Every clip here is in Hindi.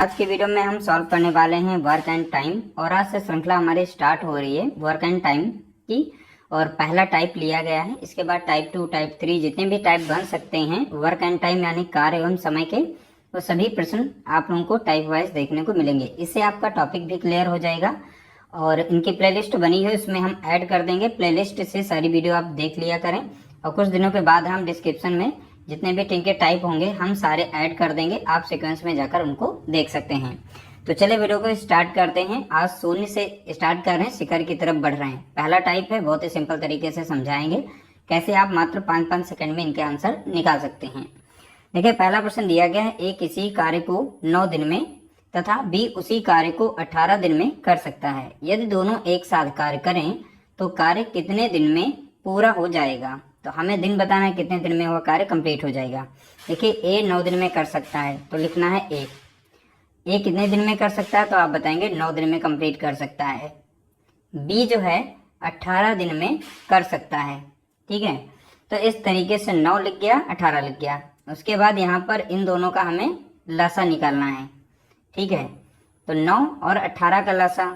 आज की वीडियो में हम सॉल्व करने वाले हैं वर्क एंड टाइम। और आज से श्रृंखला हमारी स्टार्ट हो रही है वर्क एंड टाइम की। और पहला टाइप लिया गया है, इसके बाद टाइप 2, टाइप 3 जितने भी टाइप बन सकते हैं वर्क एंड टाइम यानी कार्य एवं समय के, वो सभी प्रश्न आप लोगों को टाइप वाइज देखने को मिलेंगे। इससे आपका टॉपिक भी क्लियर हो जाएगा। और इनकी प्लेलिस्ट बनी है, उसमें हम ऐड कर देंगे। प्लेलिस्ट से सारी वीडियो आप देख लिया करें। और कुछ दिनों के बाद हम डिस्क्रिप्शन में जितने भी टिन के टाइप होंगे हम सारे ऐड कर देंगे, आप सीक्वेंस में जाकर उनको देख सकते हैं। तो चले वीडियो को स्टार्ट करते हैं। आज शून्य से स्टार्ट कर रहे हैं, शिखर की तरफ बढ़ रहे हैं। पहला टाइप है, बहुत ही सिंपल तरीके से समझाएंगे कैसे आप मात्र 5-5 सेकंड में इनके आंसर निकाल सकते हैं। देखिए, पहला प्रश्न दिया गया है, ए किसी कार्य को 9 दिन में तथा बी उसी कार्य को 18 दिन में कर सकता है। यदि दोनों एक साथ कार्य करें तो कार्य कितने दिन में पूरा हो जाएगा। तो हमें दिन बताना है कितने दिन में वह कार्य कंप्लीट हो जाएगा। देखिए, ए 9 दिन में कर सकता है तो लिखना है ए कितने दिन में कर सकता है, तो आप बताएंगे 9 दिन में कंप्लीट कर सकता है। बी जो है 18 दिन में कर सकता है। ठीक है, तो इस तरीके से 9 लिख गया, 18 लिख गया। उसके बाद यहाँ पर इन दोनों का हमें लसा निकालना है। ठीक है, तो 9 और 18 का लसा,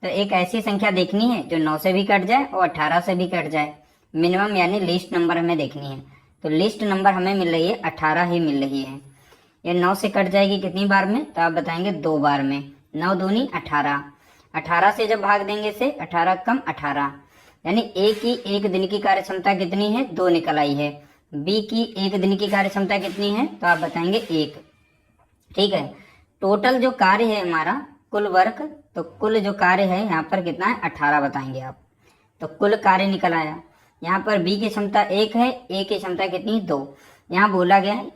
तो एक ऐसी संख्या देखनी है जो 9 से भी कट जाए और 18 से भी कट जाए। मिनिमम यानी लीस्ट नंबर हमें देखनी है। तो लीस्ट नंबर हमें मिल रही है 18 ही मिल रही है। ये 9 से कट जाएगी कितनी बार में, तो आप बताएंगे 2 बार में। 9 दूनी 18, 18 से जब भाग देंगे से 18 कम 18, यानी ए की एक दिन की कार्य क्षमता कितनी है, 2 निकल आई है। बी की एक दिन की कार्य क्षमता कितनी है, तो आप बताएंगे 1। ठीक है, टोटल जो कार्य है हमारा कुल वर्क, तो कुल जो कार्य है यहाँ पर कितना है 18 बताएंगे आप। तो कुल कार्य निकल आया। यहाँ पर बी की क्षमता 1 है, ए की क्षमता कितनी 2। यहाँ बोला गया है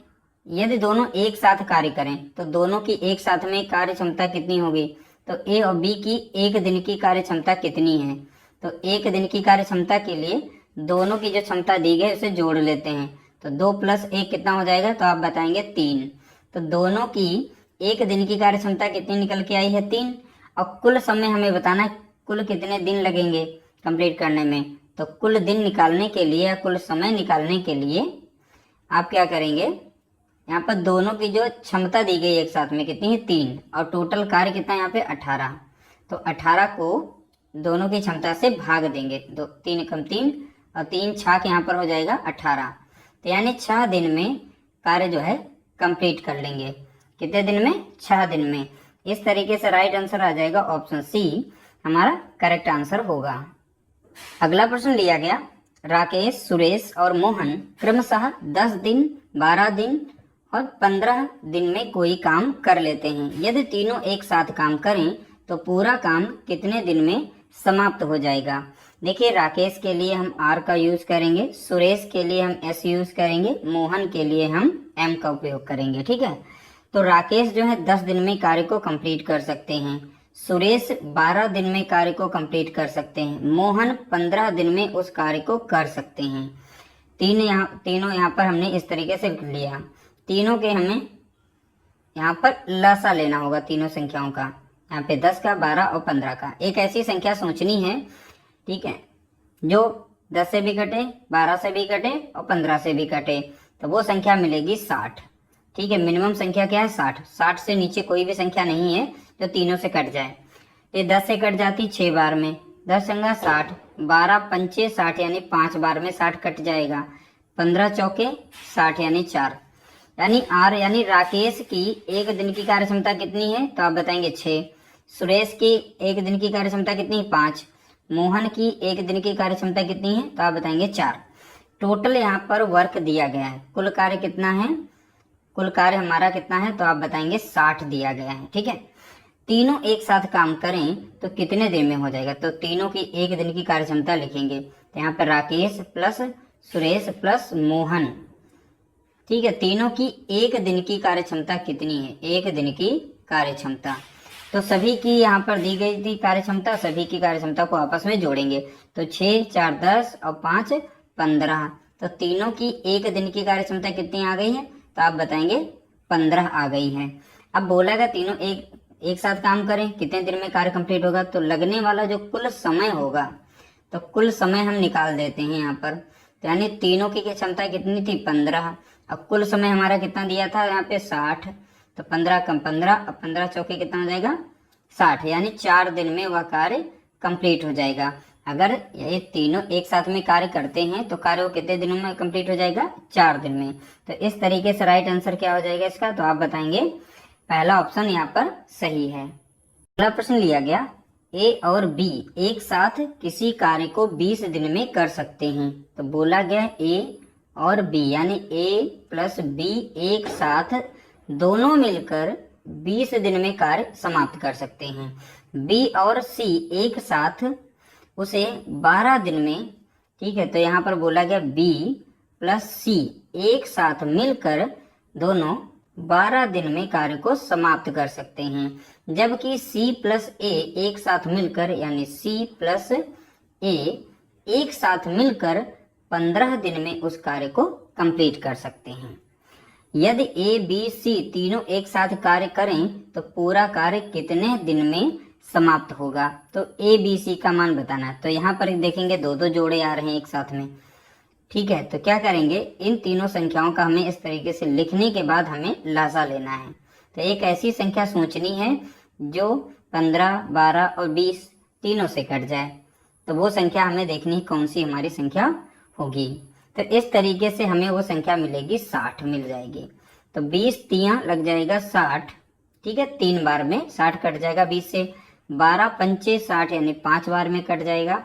यदि दोनों एक साथ कार्य करें तो दोनों की एक साथ में कार्य क्षमता कितनी होगी। तो ए और बी की एक दिन की कार्य क्षमता कितनी है। तो एक दिन की कार्य क्षमता के लिए दोनों की जो क्षमता दी गई उसे जोड़ लेते हैं। तो 2 + 1 कितना हो जाएगा, तो आप बताएंगे 3। तो दोनों की एक दिन की कार्य क्षमता कितनी निकल के आई है, 3। और कुल समय हमें बताना है कुल कितने दिन लगेंगे कंप्लीट करने में। तो कुल दिन निकालने के लिए या कुल समय निकालने के लिए आप क्या करेंगे, यहाँ पर दोनों की जो क्षमता दी गई एक साथ में कितनी है 3, और टोटल कार्य कितना है यहाँ पे 18। तो 18 को दोनों की क्षमता से भाग देंगे, 2 3 कम 3 और 3 6 यहाँ पर हो जाएगा 18। तो यानी 6 दिन में कार्य जो है कंप्लीट कर लेंगे। कितने दिन में, 6 दिन में। इस तरीके से राइट आंसर आ जाएगा ऑप्शन सी हमारा करेक्ट आंसर होगा। अगला प्रश्न लिया गया, राकेश, सुरेश और मोहन क्रमशः 10 दिन, 12 दिन और 15 दिन में कोई काम कर लेते हैं। यदि तीनों एक साथ काम करें तो पूरा काम कितने दिन में समाप्त हो जाएगा। देखिए, राकेश के लिए हम आर का यूज करेंगे, सुरेश के लिए हम एस यूज करेंगे, मोहन के लिए हम एम का उपयोग करेंगे। ठीक है, तो राकेश जो है 10 दिन में कार्य को कंप्लीट कर सकते हैं, सुरेश 12 दिन में कार्य को कंप्लीट कर सकते हैं, मोहन 15 दिन में उस कार्य को कर सकते हैं। तीनों यहाँ पर हमने इस तरीके से लिख लिया। तीनों के हमें यहाँ पर लसा लेना होगा, तीनों संख्याओं का, यहाँ पे 10 का, 12 और 15 का। एक ऐसी संख्या सोचनी है, ठीक है, जो 10 से भी कटे, 12 से भी कटे और 15 से भी कटे, तो वो संख्या मिलेगी 60। ठीक है, मिनिमम संख्या क्या है 60। 60 से नीचे कोई भी संख्या नहीं है जो तीनों से कट जाए। ये 10 से कट जाती 6 बार में, 10 संगा 60, 12 पंचे 60 यानी 5 बार में 60 कट जाएगा, 15 चौके 60 यानी 4। यानी आर यानी राकेश की एक दिन की कार्य क्षमता कितनी है, तो आप बताएंगे 6। सुरेश की एक दिन की कार्य क्षमता कितनी है 5। मोहन की एक दिन की कार्य क्षमता कितनी है, तो आप बताएंगे 4। टोटल यहाँ पर वर्क दिया गया है, कुल कार्य कितना है, कुल कार्य हमारा कितना है, तो आप बताएंगे 60 दिया गया है। ठीक है, तीनों एक साथ काम करें तो कितने दिन में हो जाएगा, तो तीनों की एक दिन की कार्य क्षमता लिखेंगे। तो यहाँ पर राकेश प्लस सुरेश प्लस मोहन, ठीक है, तीनों की एक दिन की कार्य क्षमता कितनी है, एक दिन की कार्य क्षमता। तो सभी की यहाँ पर दी गई थी कार्य क्षमता, सभी की कार्य क्षमता को आपस में जोड़ेंगे। तो 6 4 10 और 5 15, तो तीनों की एक दिन की कार्य क्षमता कितनी आ गई है, तो आप बताएंगे 15 आ गई है। अब बोला गया तीनों एक साथ काम करें कितने दिन में कार्य कंप्लीट होगा, तो लगने वाला जो कुल समय होगा, तो कुल समय हम निकाल देते हैं यहाँ पर। तो यानी तीनों की क्षमता कितनी थी 15, अब कुल समय हमारा कितना दिया था यहाँ पे 60, तो 15 कम 15, अब 15 चौके कितना हो जाएगा 60, यानी 4 दिन में वह कार्य कंप्लीट हो जाएगा। अगर ये तीनों एक साथ में कार्य करते हैं तो कार्य वो कितने दिनों में कंप्लीट हो जाएगा 4 दिन में। तो इस तरीके से राइट आंसर क्या हो जाएगा इसका, तो आप बताएंगे पहला ऑप्शन यहाँ पर सही है। अगला प्रश्न लिया गया, ए और बी एक साथ किसी कार्य को 20 दिन में कर सकते हैं। तो बोला गया ए और बी यानी ए प्लस बी एक साथ दोनों मिलकर 20 दिन में कार्य समाप्त कर सकते हैं। बी और सी एक साथ उसे 12 दिन में, ठीक है, तो यहाँ पर बोला गया बी प्लस सी एक साथ मिलकर दोनों 12 दिन में कार्य को समाप्त कर सकते हैं, जबकि C प्लस ए एक साथ मिलकर यानी C प्लस ए एक साथ मिलकर 15 दिन में उस कार्य को कंप्लीट कर सकते हैं। यदि ए बी सी तीनों एक साथ कार्य करें तो पूरा कार्य कितने दिन में समाप्त होगा, तो ए बी सी का मान बताना है। तो यहाँ पर देखेंगे दो दो जोड़े आ रहे हैं एक साथ में, ठीक है, तो क्या करेंगे इन तीनों संख्याओं का हमें इस तरीके से लिखने के बाद हमें लसा लेना है। तो एक ऐसी संख्या सोचनी है जो 15, 12 और 20 तीनों से कट जाए, तो वो संख्या हमें देखनी कौन सी हमारी संख्या होगी। तो इस तरीके से हमें वो संख्या मिलेगी 60 मिल जाएगी। तो 20 तियां लग जाएगा 60, ठीक है, 3 बार में 60 कट जाएगा 20 से। 12 पंचे 60 यानी 5 बार में कट जाएगा।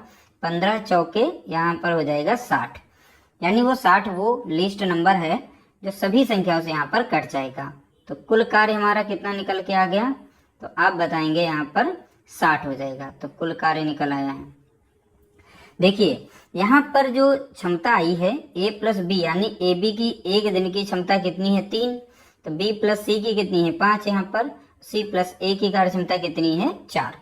15 चौके यहाँ पर हो जाएगा 60, यानी वो 60 वो लिस्ट नंबर है जो सभी संख्याओं से यहाँ पर कट जाएगा। तो कुल कार्य हमारा कितना निकल के आ गया, तो आप बताएंगे यहाँ पर 60 हो जाएगा। तो कुल कार्य निकल आया है। देखिए यहाँ पर जो क्षमता आई है ए प्लस बी यानी ए बी की एक दिन की क्षमता कितनी है 3, तो बी प्लस सी की कितनी है 5, यहाँ पर सी प्लस ए की कार्य क्षमता कितनी है 4।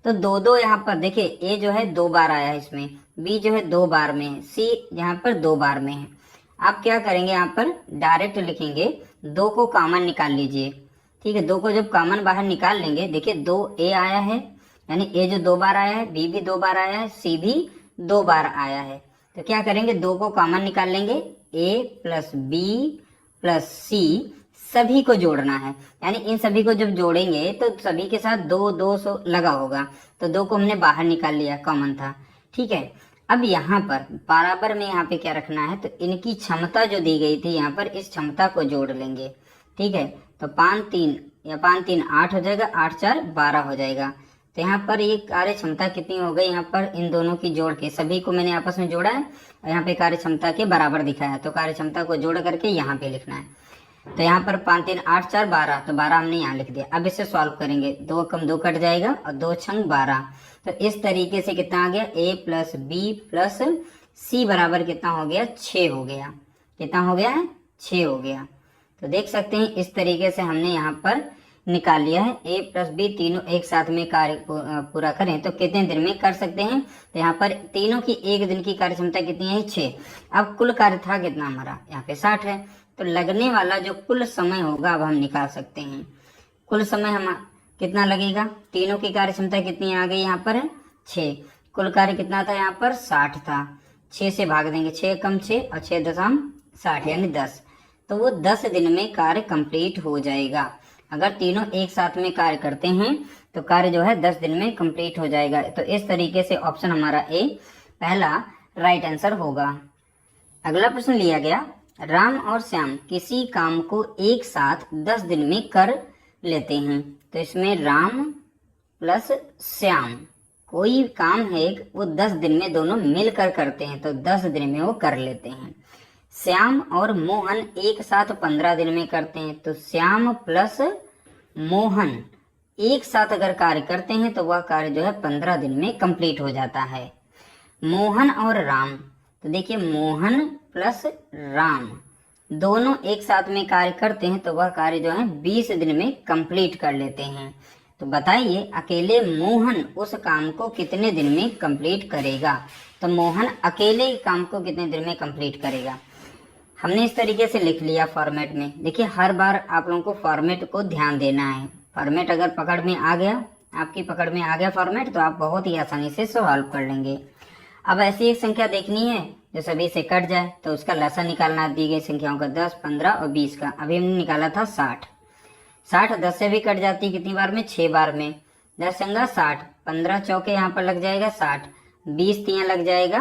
तो दो दो यहाँ पर देखिए ए जो है 2 बार आया है इसमें, बी जो है 2 बार में है, सी यहाँ पर 2 बार में है। आप क्या करेंगे यहाँ पर डायरेक्ट लिखेंगे, 2 को कॉमन निकाल लीजिए, ठीक है, 2 को जब कॉमन बाहर निकाल लेंगे, देखिए 2 ए आया है यानी ए जो 2 बार आया है, बी भी 2 बार आया है, सी भी 2 बार आया है। तो क्या करेंगे 2 को कॉमन निकाल लेंगे, ए प्लस बी प्लस सी सभी को जोड़ना है, यानी इन सभी को जब जोड़ेंगे तो सभी के साथ 2 लगा होगा, तो 2 को हमने बाहर निकाल लिया, कॉमन था, ठीक है। अब यहाँ पर बराबर में यहाँ पे क्या रखना है, तो इनकी क्षमता जो दी गई थी यहाँ पर इस क्षमता को जोड़ लेंगे, ठीक है। तो 5 3 या 5 3 8 हो जाएगा, 8 4 12 हो जाएगा। तो यहाँ पर ये कार्य क्षमता कितनी हो गई, यहाँ पर इन दोनों की जोड़ के सभी को मैंने आपस में जोड़ा है और यहाँ पे कार्य क्षमता के बराबर दिखाया है, तो कार्य क्षमता को जोड़ करके यहाँ पे लिखना है। तो यहाँ पर 5 3 8 4 12, तो 12 हमने यहाँ लिख दिया। अब इसे सॉल्व करेंगे, 2 कम 2 कट जाएगा और 2 छंग 12। तो इस तरीके से कितना आ गया, ए प्लस बी प्लस सी बराबर कितना हो गया 6 हो गया। कितना हो गया है 6 हो गया। तो देख सकते हैं इस तरीके से हमने यहाँ पर निकाल लिया है। ए प्लस बी तीनों एक साथ में कार्य पूरा करें तो कितने दिन में कर सकते हैं, तो यहाँ पर तीनों की एक दिन की कार्य क्षमता कितनी है 6। अब कुल कार्य था कितना हमारा, यहाँ पे 60 है, तो लगने वाला जो कुल समय होगा अब हम निकाल सकते हैं। कुल समय हम कितना लगेगा, तीनों की कार्य क्षमता कितनी आ गई यहाँ पर 6, कुल कार्य कितना था यहाँ पर 60 था, 6 से भाग देंगे, 6 कम 6 और 6 दशम 60 यानी 10, तो वो 10 दिन में कार्य कंप्लीट हो जाएगा। अगर तीनों एक साथ में कार्य करते हैं तो कार्य जो है 10 दिन में कंप्लीट हो जाएगा। तो इस तरीके से ऑप्शन हमारा ए पहला राइट आंसर होगा। अगला प्रश्न लिया गया, राम और श्याम किसी काम को एक साथ 10 दिन में कर लेते हैं। तो इसमें राम प्लस श्याम कोई काम है वो 10 दिन में दोनों मिलकर करते हैं, तो 10 दिन में वो कर लेते हैं। श्याम और मोहन एक साथ 15 दिन में करते हैं, तो श्याम प्लस मोहन एक साथ अगर कार्य करते हैं तो वह कार्य जो है 15 दिन में कंप्लीट हो जाता है। मोहन और राम, तो देखिए मोहन प्लस राम दोनों एक साथ में कार्य करते हैं तो वह कार्य जो है 20 दिन में कंप्लीट कर लेते हैं। तो बताइए अकेले मोहन उस काम को कितने दिन में कंप्लीट करेगा, तो मोहन अकेले काम को कितने दिन में कंप्लीट करेगा। हमने इस तरीके से लिख लिया फॉर्मेट में। देखिए हर बार आप लोगों को फॉर्मेट को ध्यान देना है। फॉर्मेट अगर पकड़ में आ गया, आपकी पकड़ में आ गया फॉर्मेट, तो आप बहुत ही आसानी से सॉल्व कर लेंगे। अब ऐसी एक संख्या देखनी है जो सभी से कट जाए, तो उसका लसा निकालना दी गई संख्याओं का 10, 15 और 20 का। अभी हमने निकाला था 60। 60 10 से भी कट जाती है, कितनी बार में, 6 बार में। 10 चंगा 60, 15 चौके यहाँ पर लग जाएगा 60, 20 तियां लग जाएगा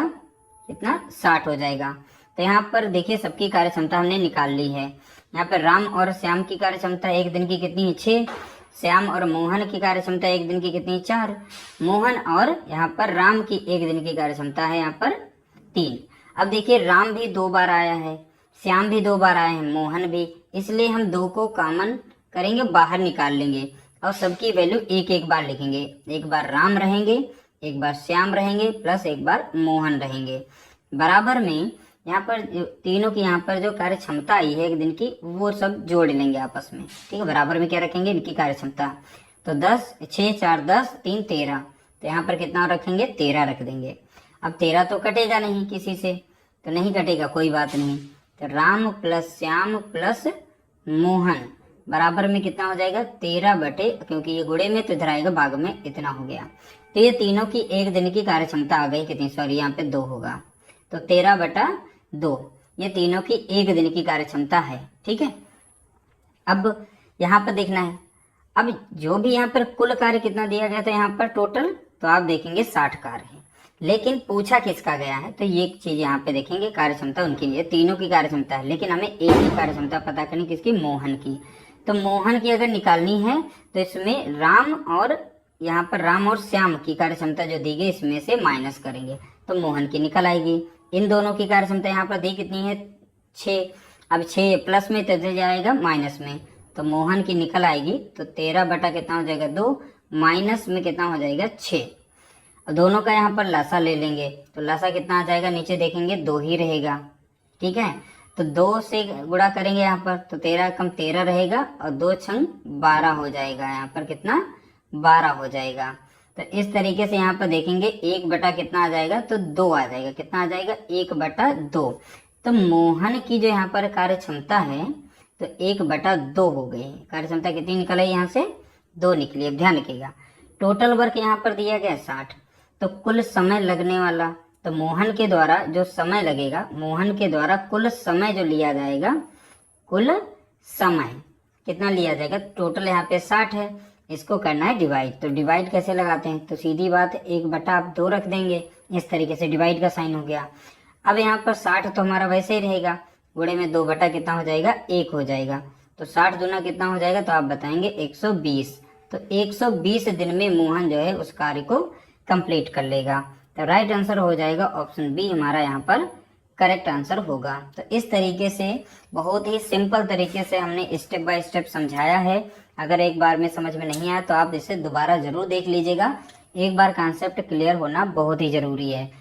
कितना, 60 हो जाएगा। तो यहाँ पर देखिए सबकी कार्य क्षमता हमने निकाल ली है। यहाँ पर राम और श्याम की कार्य क्षमता एक दिन की कितनी है, 6। श्याम और मोहन की कार्य क्षमता एक दिन की कितनी, 4। मोहन और यहाँ पर राम की एक दिन की कार्य क्षमता है यहाँ पर 3। अब देखिए राम भी 2 बार आया है, श्याम भी 2 बार आए हैं, मोहन भी, इसलिए हम 2 को कॉमन करेंगे, बाहर निकाल लेंगे और सबकी वैल्यू एक एक बार लिखेंगे। एक बार राम रहेंगे, एक बार श्याम रहेंगे, प्लस एक बार मोहन रहेंगे। बराबर में यहाँ पर तीनों की यहाँ पर जो कार्य क्षमता आई है एक दिन की, वो सब जोड़ लेंगे आपस में, ठीक है। बराबर में क्या रखेंगे, इनकी कार्य क्षमता। तो 10, 6 4 10, 3 13, तो यहाँ पर कितना रखेंगे, 13 रख देंगे। अब 13 तो कटेगा नहीं किसी से, तो नहीं कटेगा, कोई बात नहीं। तो राम प्लस श्याम प्लस मोहन बराबर में कितना हो जाएगा, 13 बटे, क्योंकि ये गुणे में तो इधर आएगा भाग में, इतना हो गया। तो ये तीनों की एक दिन की कार्य क्षमता आ गई कितनी, सॉरी यहाँ पे 2 होगा, तो 13/2 ये तीनों की एक दिन की कार्य क्षमता है, ठीक है। अब यहाँ पर देखना है, अब जो भी यहाँ पर कुल कार्य कितना दिया गया था यहाँ पर टोटल, तो आप देखेंगे 60 कार्य है, लेकिन पूछा किसका गया है, तो ये चीज यहाँ पे देखेंगे, कार्य क्षमता उनकी लिए, तीनों की कार्य क्षमता है, लेकिन हमें एक ही कार्य क्षमता पता करनी, किसकी, मोहन की। तो मोहन की अगर निकालनी है तो इसमें राम और यहाँ पर राम और श्याम की कार्य क्षमता जो दी गई इसमें से माइनस करेंगे तो मोहन की निकल आएगी। इन दोनों की कार्य क्षमता यहाँ पर दी कितनी है, 6। अब 6 प्लस में तो जाएगा माइनस में, तो मोहन की निकल आएगी, तो 13 बटा कितना हो जाएगा, 2, माइनस में कितना हो जाएगा, 6। अब दोनों का यहाँ पर लासा ले लेंगे, तो लासा कितना आ जाएगा, नीचे देखेंगे 2 ही रहेगा, ठीक है। तो 2 से गुणा करेंगे यहाँ पर, तो 13 कम 13 रहेगा और 2 छंग 12 हो जाएगा, यहाँ पर कितना, 12 हो जाएगा। तो इस तरीके से यहाँ पर देखेंगे 1 बटा कितना आ जाएगा, तो 2 आ जाएगा, कितना आ जाएगा, 1/2। तो मोहन की जो यहाँ पर कार्य क्षमता है तो 1/2 हो गई, कार्य क्षमता कितनी निकल आई, यहाँ से 2 निकली। अब ध्यान रखिएगा टोटल वर्क यहाँ पर दिया गया 60, तो कुल समय लगने वाला, तो मोहन के द्वारा जो समय लगेगा, मोहन के द्वारा कुल समय जो लिया जाएगा, कुल समय कितना लिया जाएगा, टोटल यहाँ पे 60 है, इसको करना है डिवाइड। तो डिवाइड कैसे लगाते हैं, तो सीधी बात 1/2 रख देंगे, इस तरीके से डिवाइड का साइन हो गया। अब यहाँ पर 60 तो हमारा वैसे ही रहेगा, गुणे में 2 बटा कितना हो जाएगा, 1 हो जाएगा, तो 60 दूना कितना हो जाएगा, तो आप बताएंगे 120। तो 120 दिन में मोहन जो है उस कार्य को कंप्लीट कर लेगा। तो राइट आंसर हो जाएगा ऑप्शन बी हमारा यहाँ पर करेक्ट आंसर होगा। तो इस तरीके से बहुत ही सिंपल तरीके से हमने स्टेप बाय स्टेप समझाया है। अगर एक बार में समझ में नहीं आया तो आप इसे दोबारा जरूर देख लीजिएगा, एक बार कॉन्सेप्ट क्लियर होना बहुत ही जरूरी है।